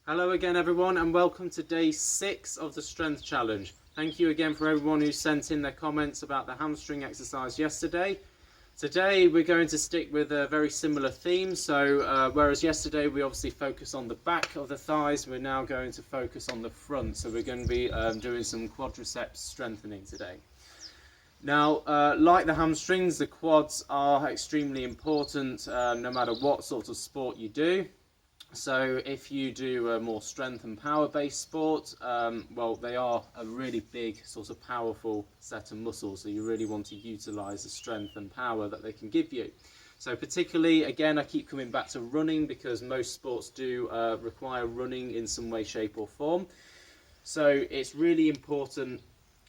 Hello again everyone and welcome to day 6 of the strength challenge. Thank you again for everyone who sent in their comments about the hamstring exercise yesterday. Today we're going to stick with a very similar theme, so whereas yesterday we obviously focused on the back of the thighs, we're now going to focus on the front. So we're going to be doing some quadriceps strengthening today. Now, like the hamstrings, the quads are extremely important no matter what sort of sport you do. So if you do a more strength and power based sport, well, they are a really big sort of powerful set of muscles, so you really want to utilize the strength and power that they can give you. So particularly, again, I keep coming back to running because most sports do require running in some way, shape or form. So it's really important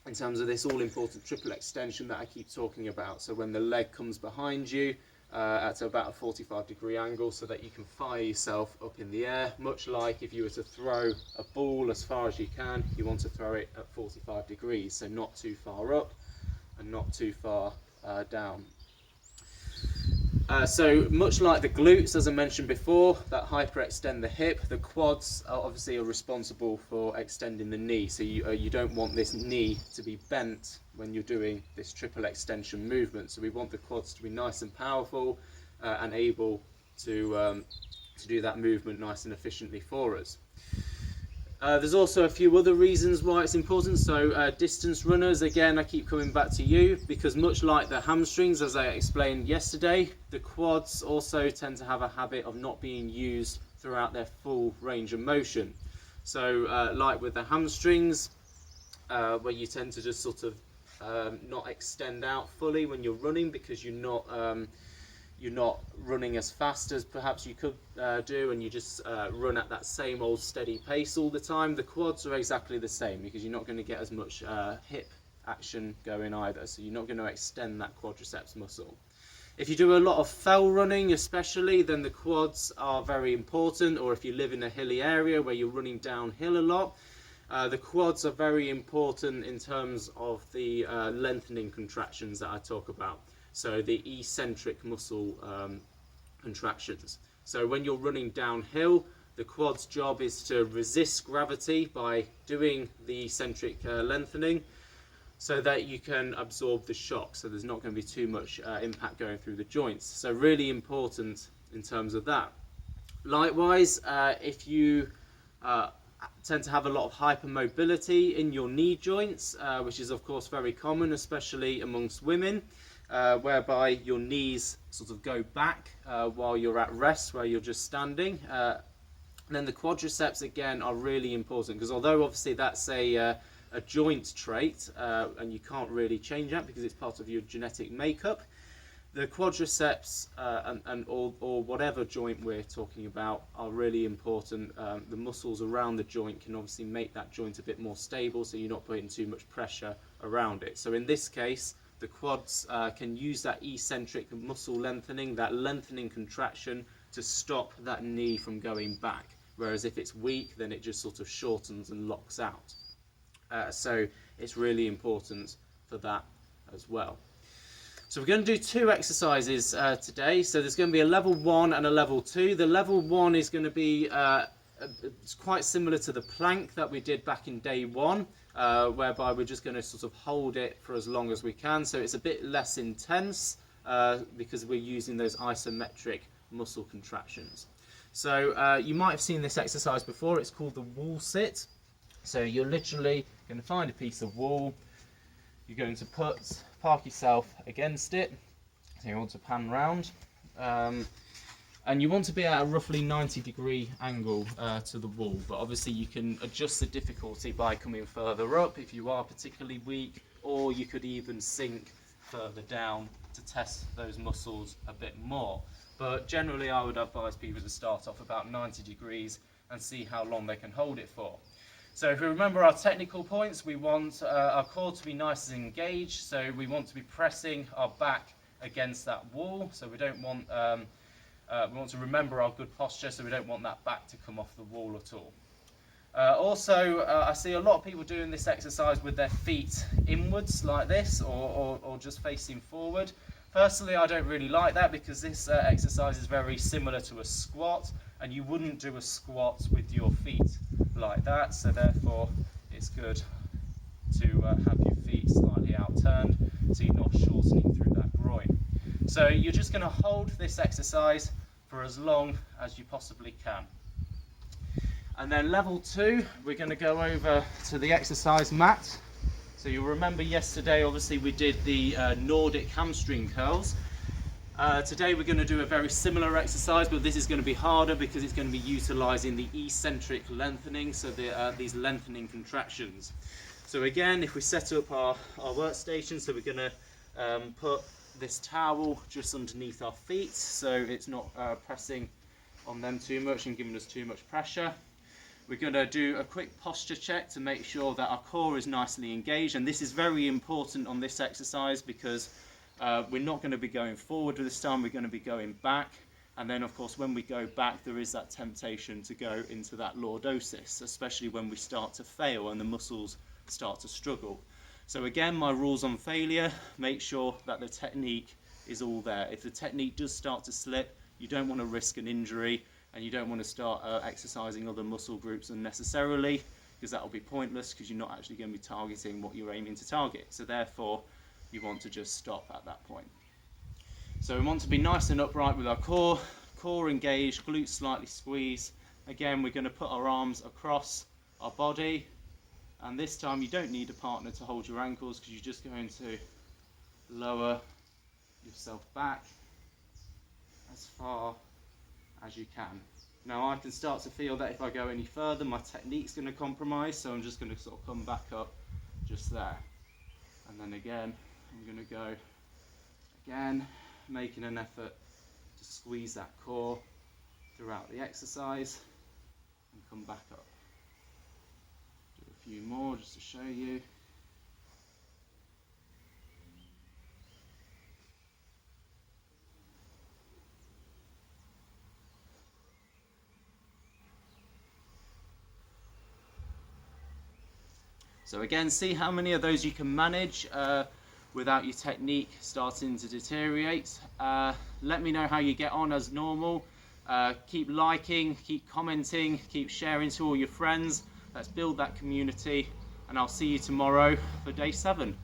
in terms of this all important triple extension that I keep talking about. So when the leg comes behind you, at about a 45-degree angle, so that you can fire yourself up in the air, much like if you were to throw a ball as far as you can, you want to throw it at 45 degrees, so not too far up and not too far down. So much like the glutes, as I mentioned before, that hyperextend the hip, the quads are obviously responsible for extending the knee. So you don't want this knee to be bent when you're doing this triple extension movement. So we want the quads to be nice and powerful and able to do that movement nice and efficiently for us. There's also a few other reasons why it's important. So distance runners, again, I keep coming back to you because much like the hamstrings, as I explained yesterday, the quads also tend to have a habit of not being used throughout their full range of motion. So like with the hamstrings, where you tend to just sort of not extend out fully when you're running because you're not running as fast as perhaps you could do, and you just run at that same old steady pace all the time. The quads are exactly the same because you're not going to get as much hip action going either, so you're not going to extend that quadriceps muscle. If you do a lot of fell running especially, then the quads are very important, or if you live in a hilly area where you're running downhill a lot, the quads are very important in terms of the lengthening contractions that I talk about. So the eccentric muscle contractions. So when you're running downhill, the quad's job is to resist gravity by doing the eccentric lengthening so that you can absorb the shock. So there's not going to be too much impact going through the joints. So really important in terms of that. Likewise, if you tend to have a lot of hypermobility in your knee joints, which is of course very common, especially amongst women, whereby your knees sort of go back while you're at rest, where you're just standing. Then the quadriceps again are really important because although obviously that's a joint trait and you can't really change that because it's part of your genetic makeup, the quadriceps or whatever joint we're talking about are really important. The muscles around the joint can obviously make that joint a bit more stable, so you're not putting too much pressure around it. So in this case, the quads can use that eccentric muscle lengthening, that lengthening contraction to stop that knee from going back. Whereas if it's weak, then it just sort of shortens and locks out. So it's really important for that as well. So we're going to do 2 exercises today. So there's going to be a level 1 and a level 2. The level 1 is going to be it's quite similar to the plank that we did back in day 1, whereby we're just going to sort of hold it for as long as we can. So it's a bit less intense because we're using those isometric muscle contractions. So you might have seen this exercise before. It's called the wall sit. So you're literally going to find a piece of wall. You're going to park yourself against it. So you want to pan round. And you want to be at a roughly 90-degree angle to the wall, but obviously you can adjust the difficulty by coming further up if you are particularly weak, or you could even sink further down to test those muscles a bit more. But generally I would advise people to start off about 90 degrees and see how long they can hold it for. So if we remember our technical points, we want our core to be nice and engaged, so we want to be pressing our back against that wall, so we don't want we want to remember our good posture, so we don't want that back to come off the wall at all. Also, I see a lot of people doing this exercise with their feet inwards like this, or just facing forward. Personally, I don't really like that because this exercise is very similar to a squat, and you wouldn't do a squat with your feet like that, so therefore it's good to have your feet slightly outturned so you're not shortening through that groin. So you're just going to hold this exercise for as long as you possibly can. And then level 2, we're going to go over to the exercise mat. So you'll remember yesterday, obviously, we did the Nordic hamstring curls. Today we're going to do a very similar exercise, but this is going to be harder because it's going to be utilising the eccentric lengthening, so these lengthening contractions. So again, if we set up our workstation, so we're going to put this towel just underneath our feet so it's not pressing on them too much and giving us too much pressure. We're going to do a quick posture check to make sure that our core is nicely engaged, and this is very important on this exercise because we're not going to be going forward this time, we're going to be going back, and then of course when we go back there is that temptation to go into that lordosis, especially when we start to fail and the muscles start to struggle. So again, my rules on failure: make sure that the technique is all there. If the technique does start to slip, you don't want to risk an injury, and you don't want to start exercising other muscle groups unnecessarily, because that will be pointless because you're not actually going to be targeting what you're aiming to target. So therefore you want to just stop at that point. So we want to be nice and upright with our core engaged, glutes slightly squeezed. Again, we're going to put our arms across our body, and this time you don't need a partner to hold your ankles because you're just going to lower yourself back as far as you can. Now I can start to feel that if I go any further my technique's going to compromise, so I'm just going to sort of come back up just there, and then again I'm going to go again, making an effort to squeeze that core throughout the exercise and come back up. Do a few more just to show you. So again, see how many of those you can manage without your technique starting to deteriorate. Let me know how you get on as normal. Keep liking, keep commenting, keep sharing to all your friends. Let's build that community, and I'll see you tomorrow for day 7.